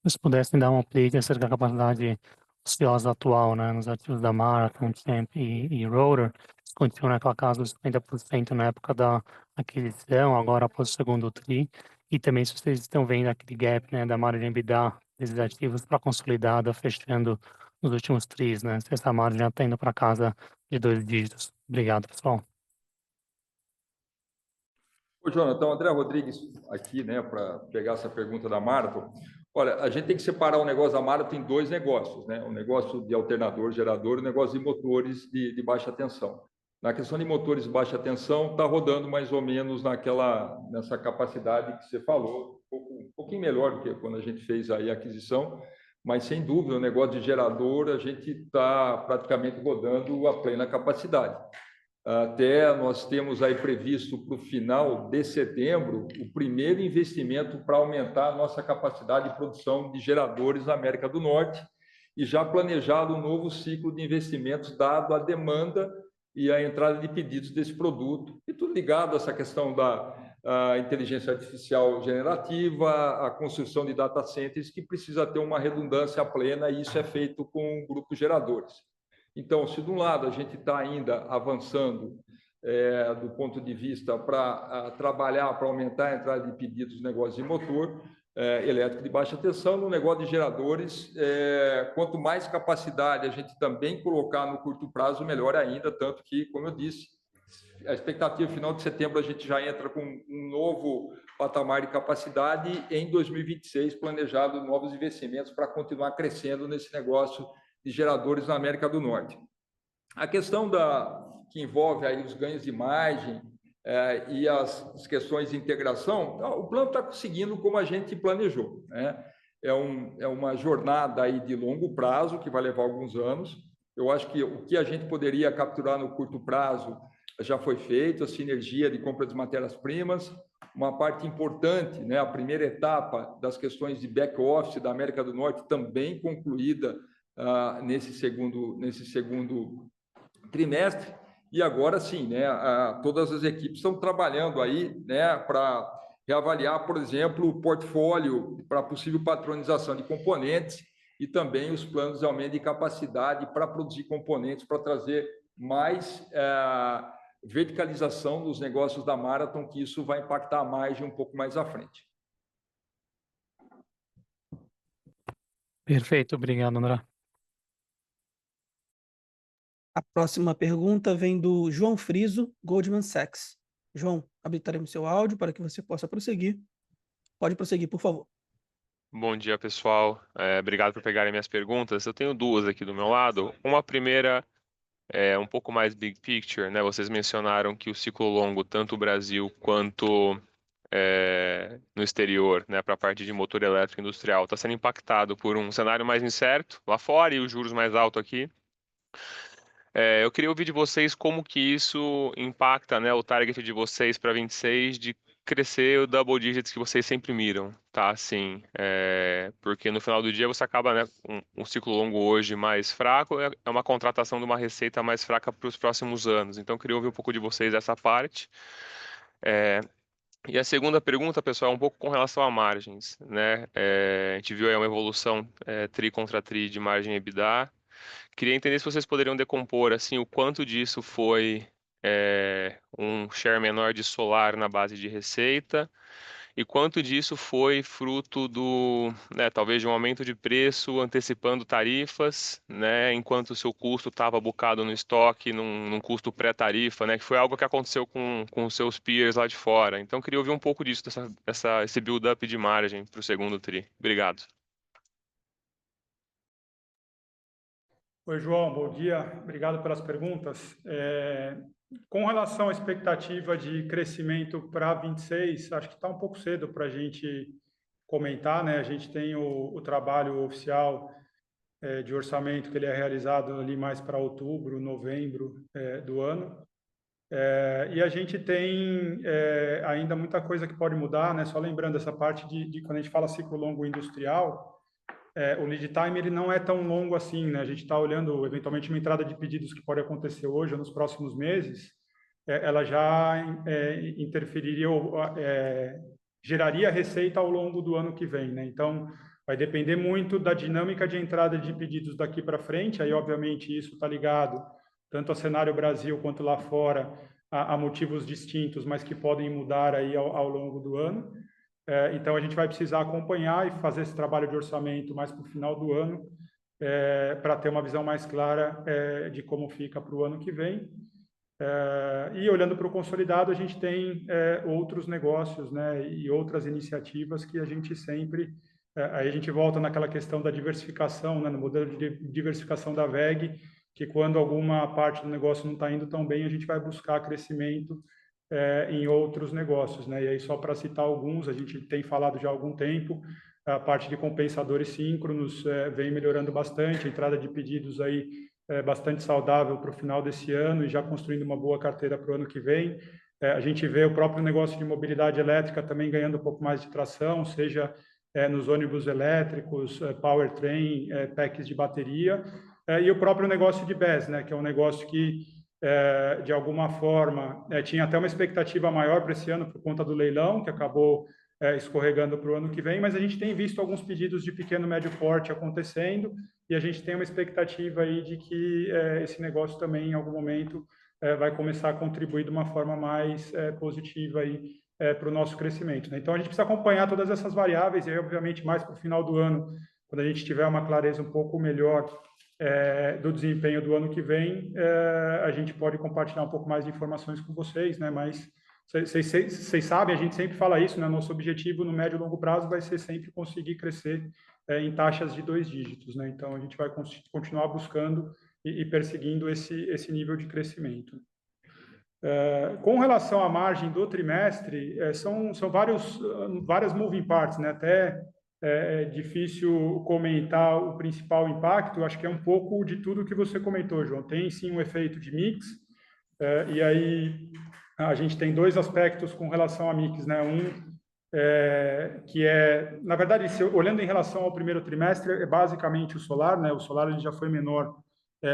Se pudessem dar um update acerca da capacidade ociosa atual, né, nos ativos da Marathon, Champ e Rotor, se continua naquela casa dos 50% na época da aquisição, agora após o segundo TRI, e também se vocês estão vendo aquele gap, né, da margem EBITDA desses ativos para consolidada, fechando nos últimos TRIs, né, se essa margem já está indo para casa de 2 dígitos. Obrigado, pessoal. Ô, Jonathan, André Rodrigues aqui, né, para pegar essa pergunta da Marathon. Olha, a gente tem que separar o negócio da Marathon em dois negócios, né? O negócio de alternador, gerador, e o negócio de motores de baixa tensão. Na questão de motores de baixa tensão, está rodando mais ou menos nessa capacidade que você falou, um pouquinho melhor do que quando a gente fez aí a aquisição, mas sem dúvida, o negócio de gerador, a gente está praticamente rodando a plena capacidade. Até nós temos aí previsto para o final de setembro o primeiro investimento para aumentar a nossa capacidade de produção de geradores na América do Norte e já planejado um novo ciclo de investimentos dado a demanda e a entrada de pedidos desse produto. E tudo ligado a essa questão da inteligência artificial generativa, a construção de data centers que precisa ter uma redundância plena e isso é feito com grupos geradores. Então, se de um lado a gente está ainda avançando do ponto de vista para trabalhar, para aumentar a entrada de pedidos no negócio de motor elétrico de baixa tensão, no negócio de geradores, quanto mais capacidade a gente também colocar no curto prazo, melhor ainda, tanto que, como eu disse, a expectativa final de setembro a gente já entra com um novo patamar de capacidade e em 2026 planejado novos investimentos para continuar crescendo nesse negócio de geradores na América do Norte. A questão que envolve aí os ganhos de margem e as questões de integração, o plano está seguindo como a gente planejou, né? É uma jornada aí de longo prazo que vai levar alguns anos. Eu acho que o que a gente poderia capturar no curto prazo já foi feito, a sinergia de compra de matérias-primas, uma parte importante, né, a primeira etapa das questões de back-office da América do Norte também concluída nesse segundo trimestre, e agora sim, né, todas as equipes estão trabalhando aí, né, para reavaliar, por exemplo, o portfólio para possível patronização de componentes e também os planos de aumento de capacidade para produzir componentes, para trazer mais verticalização dos negócios da Marathon, que isso vai impactar a margem um pouco mais à frente. Perfeito, obrigado, André. A próxima pergunta vem do João Friso, Goldman Sachs. João, habilitaremos seu áudio para que você possa prosseguir. Pode prosseguir, por favor. Bom dia, pessoal. Obrigado por pegarem minhas perguntas. Eu tenho duas aqui do meu lado. Uma primeira é um pouco mais big picture, né? Vocês mencionaram que o ciclo longo, tanto o Brasil quanto no exterior, né, para a parte de motor elétrico industrial, está sendo impactado por um cenário mais incerto lá fora e os juros mais altos aqui. Eu queria ouvir de vocês como que isso impacta, né, o target de vocês para 26 de crescer o double digits que vocês sempre miram, tá? Assim, porque no final do dia você acaba, né, um ciclo longo hoje mais fraco, é uma contratação de uma receita mais fraca para os próximos anos. Então, eu queria ouvir um pouco de vocês essa parte. E a segunda pergunta, pessoal, é um pouco com relação a margens, né? A gente viu aí uma evolução tri contra tri de margem EBITDA. Queria entender se vocês poderiam decompor assim o quanto disso foi um share menor de solar na base de receita e quanto disso foi fruto talvez de um aumento de preço antecipando tarifas, né, enquanto o seu custo estava bucado no estoque num custo pré-tarifa, né, que foi algo que aconteceu com os seus peers lá de fora. Então queria ouvir um pouco disso, esse build-up de margem para o segundo tri. Obrigado. Oi, João, bom dia. Obrigado pelas perguntas. Com relação à expectativa de crescimento para 26, acho que está um pouco cedo para a gente comentar, né? A gente tem o trabalho oficial de orçamento que ele é realizado ali mais para outubro, novembro do ano. E a gente tem ainda muita coisa que pode mudar, né? Só lembrando essa parte de quando a gente fala ciclo longo industrial, o lead time ele não é tão longo assim, né? A gente está olhando eventualmente uma entrada de pedidos que pode acontecer hoje ou nos próximos meses, ela já interferiria ou geraria receita ao longo do ano que vem, né? Então vai depender muito da dinâmica de entrada de pedidos daqui para frente. Aí obviamente isso está ligado tanto ao cenário Brasil quanto lá fora a motivos distintos, mas que podem mudar aí ao longo do ano. Então, a gente vai precisar acompanhar e fazer esse trabalho de orçamento mais para o final do ano, para ter uma visão mais clara de como fica para o ano que vem. E olhando para o consolidado, a gente tem outros negócios, né, e outras iniciativas que a gente sempre Aí a gente volta naquela questão da diversificação, né, no modelo de diversificação da WEG, que quando alguma parte do negócio não está indo tão bem, a gente vai buscar crescimento em outros negócios, né? E aí, só para citar alguns, a gente tem falado já há algum tempo, a parte de compensadores síncronos vem melhorando bastante, a entrada de pedidos aí bastante saudável para o final desse ano e já construindo uma boa carteira para o ano que vem. A gente vê o próprio negócio de mobilidade elétrica também ganhando um pouco mais de tração, seja nos ônibus elétricos, powertrain, packs de bateria, e o próprio negócio de BES, né, que é um negócio que, de alguma forma, tinha até uma expectativa maior para esse ano por conta do leilão, que acabou escorregando para o ano que vem, mas a gente tem visto alguns pedidos de pequeno e médio porte acontecendo, e a gente tem uma expectativa aí de que esse negócio também, em algum momento, vai começar a contribuir de uma forma mais positiva aí para o nosso crescimento, né? Então, a gente precisa acompanhar todas essas variáveis, e aí, obviamente, mais para o final do ano, quando a gente tiver uma clareza um pouco melhor do desempenho do ano que vem, a gente pode compartilhar um pouco mais de informações com vocês, né? Mas vocês sabem, a gente sempre fala isso, né? Nosso objetivo no médio e longo prazo vai ser sempre conseguir crescer em taxas de 2 dígitos, né? Então, a gente vai continuar buscando e perseguindo esse nível de crescimento. Com relação à margem do trimestre, são várias moving parts, né? Até é difícil comentar o principal impacto, acho que é um pouco de tudo que você comentou, João. Tem sim um efeito de mix, e aí a gente tem dois aspectos com relação a mix, né? Que na verdade, olhando em relação ao primeiro trimestre, é basicamente o solar, né? O solar ele já foi menor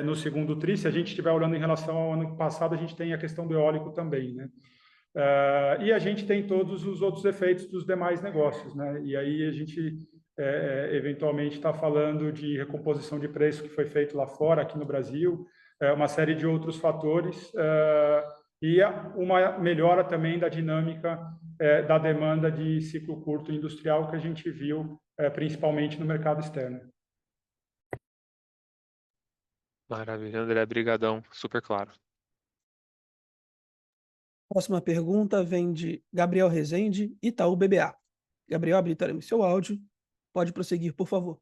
no segundo tri. Se a gente estiver olhando em relação ao ano passado, a gente tem a questão do eólico também, né? E a gente tem todos os outros efeitos dos demais negócios, né? E aí a gente eventualmente está falando de recomposição de preço que foi feito lá fora, aqui no Brasil, uma série de outros fatores, e uma melhora também da dinâmica da demanda de ciclo curto industrial que a gente viu principalmente no mercado externo. Maravilha, André, brigadão, super claro. Próxima pergunta vem de Gabriel Rezende, Itaú BBA. Gabriel, habilitaremos seu áudio. Pode prosseguir, por favor.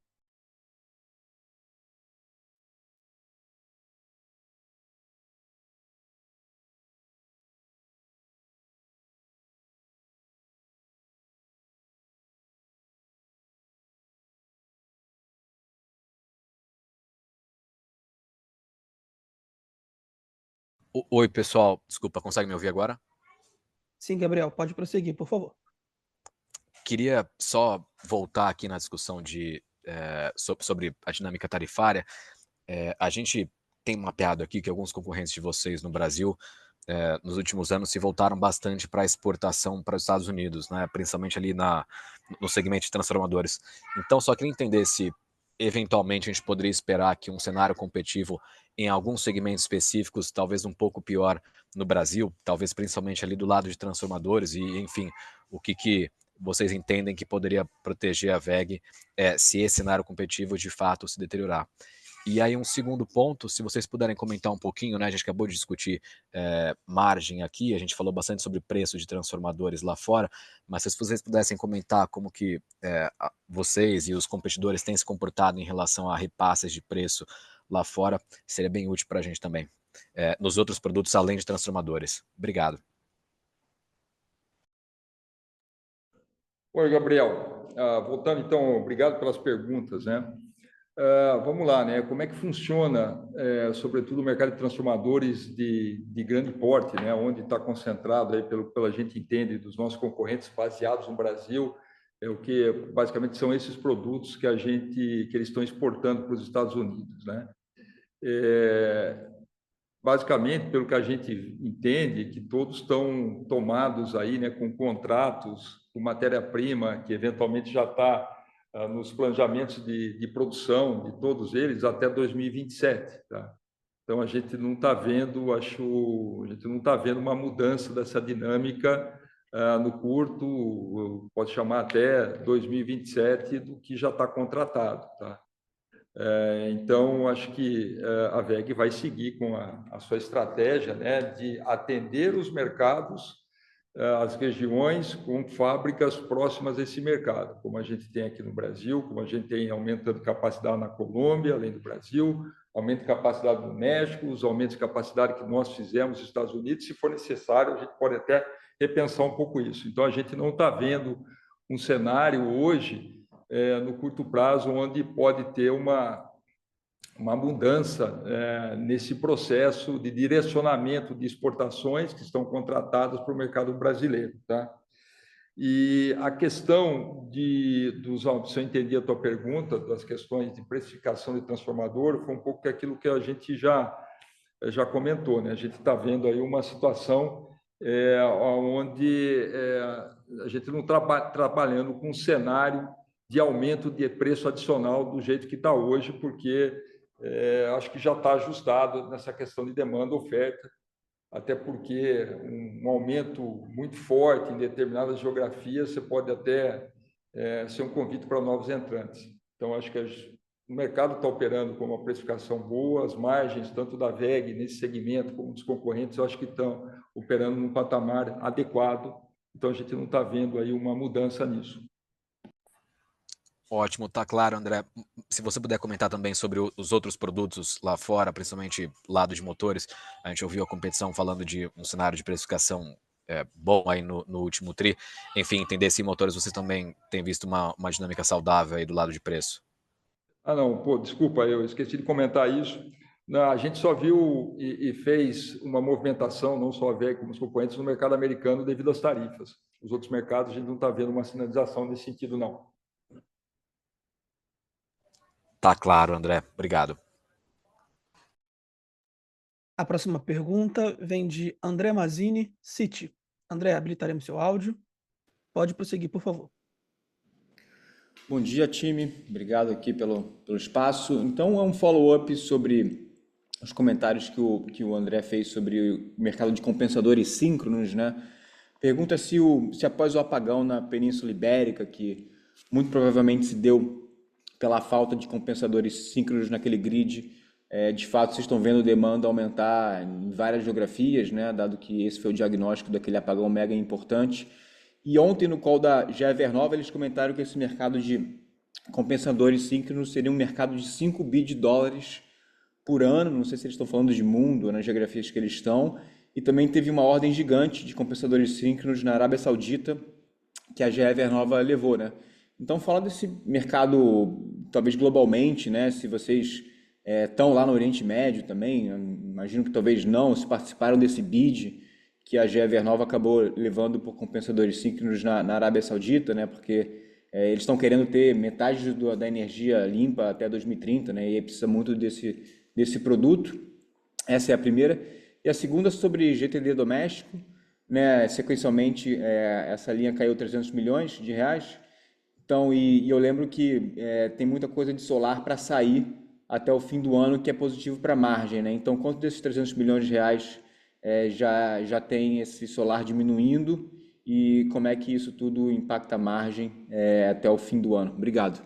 Oi, pessoal. Desculpa, consegue me ouvir agora? Sim, Gabriel, pode prosseguir, por favor. Queria só voltar aqui na discussão sobre a dinâmica tarifária. A gente tem mapeado aqui que alguns concorrentes de vocês no Brasil, nos últimos anos, se voltaram bastante para a exportação para os Estados Unidos, né? Principalmente ali no segmento de transformadores. Então, só queria entender se, eventualmente, a gente poderia esperar que um cenário competitivo em alguns segmentos específicos, talvez um pouco pior no Brasil, talvez principalmente ali do lado de transformadores e, enfim, o que vocês entendem que poderia proteger a WEG se esse cenário competitivo de fato se deteriorar. E aí um segundo ponto, se vocês puderem comentar um pouquinho, né? A gente acabou de discutir margem aqui, a gente falou bastante sobre preço de transformadores lá fora, mas se vocês pudessem comentar como que vocês e os competidores têm se comportado em relação a repasses de preço lá fora, seria bem útil para a gente também, nos outros produtos além de transformadores. Obrigado. Oi, Gabriel. Voltando então, obrigado pelas perguntas, né? Vamos lá, né? Como é que funciona, sobretudo, o mercado de transformadores de grande porte, né? Onde está concentrado, aí, pelo a gente entende, dos nossos concorrentes baseados no Brasil, o que basicamente são esses produtos que eles estão exportando para os Estados Unidos, né? Basicamente, pelo que a gente entende, que todos estão tomados aí, né, com contratos, com matéria-prima, que eventualmente já está nos planejamentos de produção de todos eles até 2027, tá? Então a gente não está vendo, a gente não está vendo uma mudança dessa dinâmica no curto, pode chamar até 2027 do que já está contratado, tá? Então acho que a WEG vai seguir com a sua estratégia, né, de atender os mercados as regiões com fábricas próximas a esse mercado, como a gente tem aqui no Brasil, como a gente tem aumentando capacidade na Colômbia, além do Brasil, aumento de capacidade no México, os aumentos de capacidade que nós fizemos nos Estados Unidos, se for necessário, a gente pode até repensar um pouco isso. Então, a gente não está vendo um cenário hoje, no curto prazo, onde pode ter uma mudança nesse processo de direcionamento de exportações que estão contratadas para o mercado brasileiro, tá? E a questão se eu entendi a tua pergunta, das questões de precificação de transformador, foi um pouco aquilo que a gente já comentou, né? A gente está vendo aí uma situação onde a gente não está trabalhando com um cenário de aumento de preço adicional do jeito que está hoje, porque acho que já está ajustado nessa questão de demanda e oferta, até porque um aumento muito forte em determinadas geografias, você pode até ser um convite para novos entrantes. Então, acho que o mercado está operando com uma precificação boa, as margens, tanto da WEG nesse segmento como dos concorrentes, eu acho que estão operando num patamar adequado, então a gente não está vendo aí uma mudança nisso. Ótimo, tá claro, André. Se você puder comentar também sobre os outros produtos lá fora, principalmente lado de motores, a gente ouviu a competição falando de um cenário de precificação bom aí no último TRI. Enfim, entender se em motores vocês também têm visto uma dinâmica saudável aí do lado de preço. Não, desculpa, eu esqueci de comentar isso. Não, a gente só viu e fez uma movimentação, não só a WEG como os concorrentes, no mercado americano devido às tarifas. Os outros mercados a gente não está vendo uma sinalização nesse sentido, não. Tá claro, André. Obrigado. A próxima pergunta vem de André Mazzini, Citi. André, habilitaremos seu áudio. Pode prosseguir, por favor. Bom dia, time. Obrigado aqui pelo espaço. Então, é um follow-up sobre os comentários que o André fez sobre o mercado de compensadores síncronos, né? Pergunta se após o apagão na Península Ibérica, que muito provavelmente se deu pela falta de compensadores síncronos naquele grid, de fato vocês estão vendo demanda aumentar em várias geografias, né? Dado que esse foi o diagnóstico daquele apagão mega importante. E ontem, no call da GE Vernova, eles comentaram que esse mercado de compensadores síncronos seria um mercado de 5 bi de dólares por ano. Não sei se eles estão falando de mundo ou nas geografias que eles estão. E também teve uma ordem gigante de compensadores síncronos na Arábia Saudita, que a GE Vernova levou, né? Então, fala desse mercado, talvez globalmente, né? Se vocês estão lá no Oriente Médio também, imagino que talvez não, se participaram desse bid que a GE Vernova acabou levando por compensadores síncronos na Arábia Saudita, né? Porque eles estão querendo ter metade da energia limpa até 2030, né? E aí precisa muito desse produto. Essa é a primeira. E a segunda sobre GTD doméstico, né? Sequencialmente, essa linha caiu 300 milhões de reais. Então, e eu lembro que tem muita coisa de solar para sair até o fim do ano, que é positivo para a margem, né? Então, quanto desses 300 milhões de reais já tem esse solar diminuindo e como é que isso tudo impacta a margem até o fim do ano? Obrigado.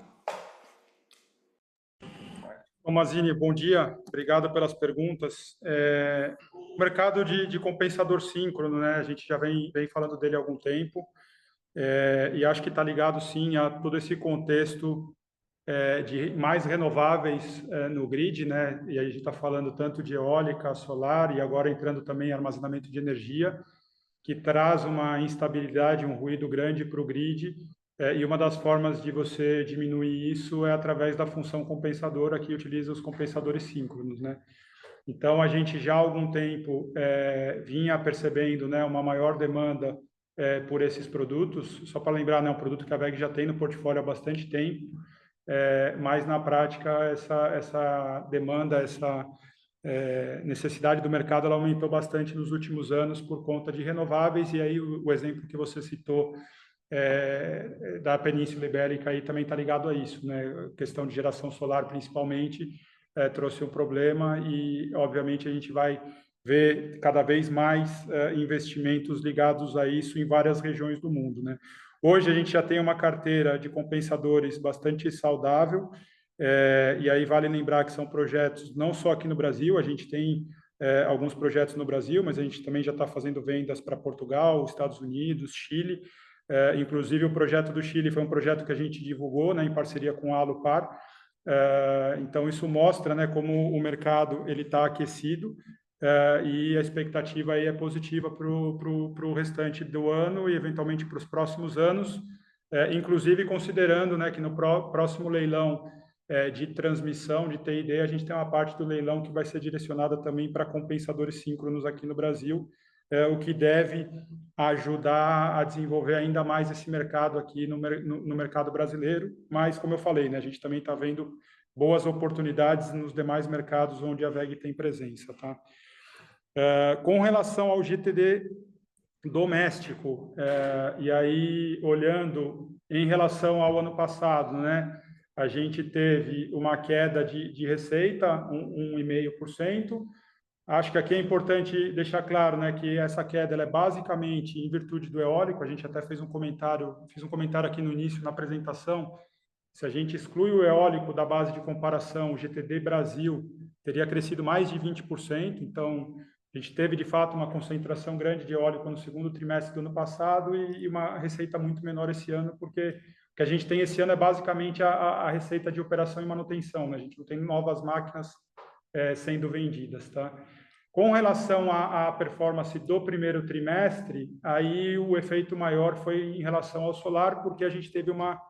Mazzini, bom dia. Obrigado pelas perguntas. O mercado de compensador síncrono, né? A gente já vem falando dele há algum tempo. E acho que está ligado, sim, a todo esse contexto de mais renováveis no grid, né? E aí a gente está falando tanto de eólica, solar e agora entrando também em armazenamento de energia, que traz uma instabilidade, um ruído grande para o grid. E uma das formas de você diminuir isso é através da função compensadora, que utiliza os compensadores síncronos, né? Então, a gente já há algum tempo vinha percebendo, né, uma maior demanda por esses produtos. Só para lembrar, né, um produto que a WEG já tem no portfólio há bastante tempo, mas na prática essa demanda, essa necessidade do mercado, ela aumentou bastante nos últimos anos por conta de renováveis. E aí o exemplo que você citou da Península Ibérica aí também está ligado a isso, né? A questão de geração solar, principalmente, trouxe um problema e, obviamente, a gente vai ver cada vez mais investimentos ligados a isso em várias regiões do mundo, né? Hoje a gente já tem uma carteira de compensadores bastante saudável, e aí vale lembrar que são projetos não só aqui no Brasil, a gente tem alguns projetos no Brasil, mas a gente também já está fazendo vendas para Portugal, Estados Unidos, Chile. Inclusive, o projeto do Chile foi um projeto que a gente divulgou, né, em parceria com a Alupar. Então, isso mostra, né, como o mercado está aquecido, e a expectativa aí é positiva para o restante do ano e, eventualmente, para os próximos anos, inclusive considerando, né, que no próximo leilão de transmissão de TID, a gente tem uma parte do leilão que vai ser direcionada também para compensadores síncronos aqui no Brasil, o que deve ajudar a desenvolver ainda mais esse mercado aqui no mercado brasileiro. Mas, como eu falei, né, a gente também está vendo boas oportunidades nos demais mercados onde a WEG tem presença. Tá? Com relação ao GTD doméstico, e aí olhando em relação ao ano passado, né, a gente teve uma queda de receita, 1,5%. Acho que aqui é importante deixar claro, né, que essa queda ela é basicamente em virtude do eólico. A gente até fiz um comentário aqui no início, na apresentação. Se a gente exclui o eólico da base de comparação, o GTD Brasil teria crescido mais de 20%. Então, a gente teve, de fato, uma concentração grande de eólico no segundo trimestre do ano passado e uma receita muito menor esse ano, porque o que a gente tem esse ano é basicamente a receita de operação e manutenção, né? A gente não tem novas máquinas sendo vendidas, tá? Com relação à performance do primeiro trimestre, aí o efeito maior foi em relação ao solar, porque a gente teve uma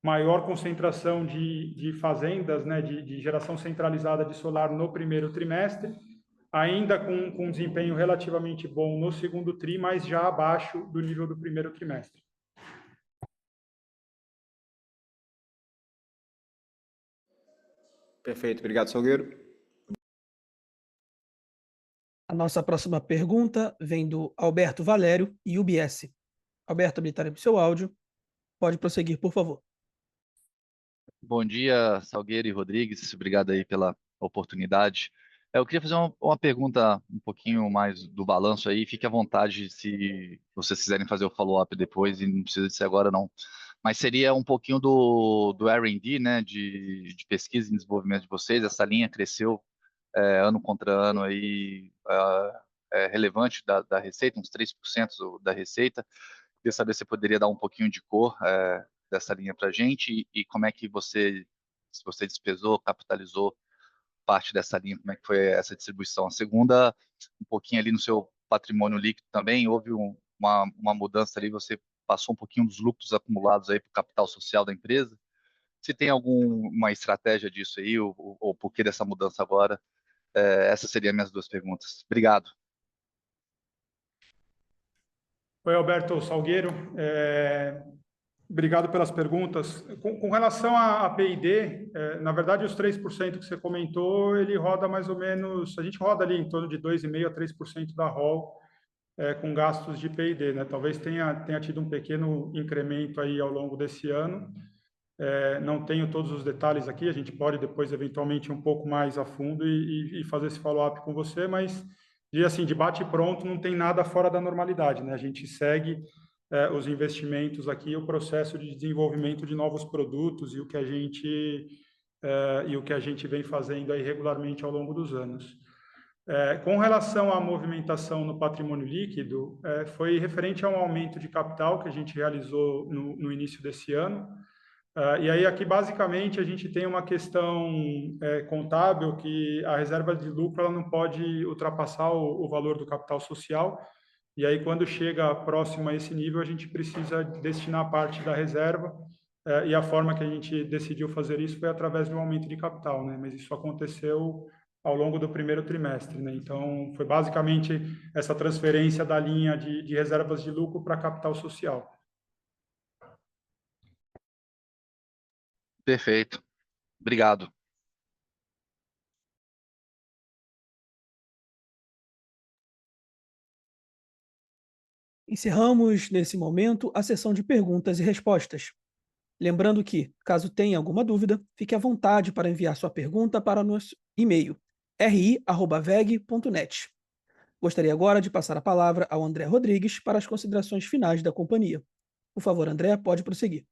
maior concentração de fazendas, né, de geração centralizada de solar no primeiro trimestre, ainda com um desempenho relativamente bom no segundo tri, mas já abaixo do nível do primeiro trimestre. Perfeito, obrigado, Salgueiro. A nossa próxima pergunta vem do Alberto Valério, UBS. Alberto, habilitaremos seu áudio. Pode prosseguir, por favor. Bom dia, Salgueiro e Rodrigues. Obrigado aí pela oportunidade. Eu queria fazer uma pergunta um pouquinho mais do balanço aí. Fique à vontade se vocês quiserem fazer o follow-up depois, e não precisa de ser agora, não. Mas seria um pouquinho do R&D, né, de pesquisa e desenvolvimento de vocês. Essa linha cresceu ano contra ano aí, relevante da receita, uns 3% da receita. Queria saber se você poderia dar um pouquinho de cor dessa linha para a gente e como é que se você despesou, capitalizou parte dessa linha, como é que foi essa distribuição. A segunda, um pouquinho ali no seu patrimônio líquido também, houve uma mudança ali, você passou um pouquinho dos lucros acumulados aí para o capital social da empresa. Se tem alguma estratégia disso aí, ou por que dessa mudança agora? Essas seriam minhas duas perguntas. Obrigado. Oi, Alberto Salgueiro. Obrigado pelas perguntas. Com relação à P&D, na verdade, os 3% que você comentou, ele roda mais ou menos, a gente roda ali em torno de 2,5% a 3% da ROL com gastos de P&D, né? Talvez tenha tido um pequeno incremento aí ao longo desse ano. Não tenho todos os detalhes aqui, a gente pode depois, eventualmente, um pouco mais a fundo e fazer esse follow-up com você, mas, de bate pronto, não tem nada fora da normalidade, né? A gente segue os investimentos aqui, o processo de desenvolvimento de novos produtos e o que a gente vem fazendo aí regularmente ao longo dos anos. Com relação à movimentação no patrimônio líquido, foi referente a um aumento de capital que a gente realizou no início desse ano. E aí aqui, basicamente, a gente tem uma questão contábil que a reserva de lucro ela não pode ultrapassar o valor do capital social. E aí, quando chega próximo a esse nível, a gente precisa destinar parte da reserva. E a forma que a gente decidiu fazer isso foi através de um aumento de capital, né? Mas isso aconteceu ao longo do primeiro trimestre, né? Então, foi basicamente essa transferência da linha de reservas de lucro para capital social. Perfeito. Obrigado. Encerramos, nesse momento, a sessão de perguntas e respostas. Lembrando que, caso tenha alguma dúvida, fique à vontade para enviar sua pergunta para o nosso e-mail, ri@weg.net. Gostaria agora de passar a palavra ao André Rodrigues para as considerações finais da companhia. Por favor, André, pode prosseguir.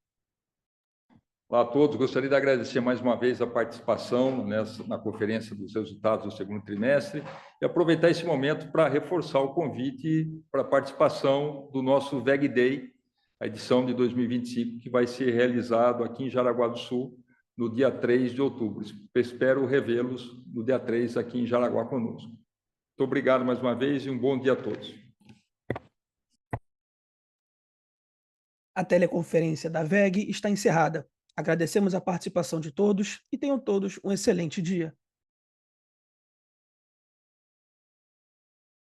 Olá a todos, gostaria de agradecer mais uma vez a participação na conferência dos resultados do segundo trimestre e aproveitar esse momento para reforçar o convite para a participação do nosso VEG Day, a edição de 2025, que vai ser realizado aqui em Jaraguá do Sul, no dia 3 de outubro. Espero revê-los no dia 3 aqui em Jaraguá conosco. Muito obrigado mais uma vez e um bom dia a todos. A teleconferência da VEG está encerrada. Agradecemos a participação de todos e tenham todos um excelente dia.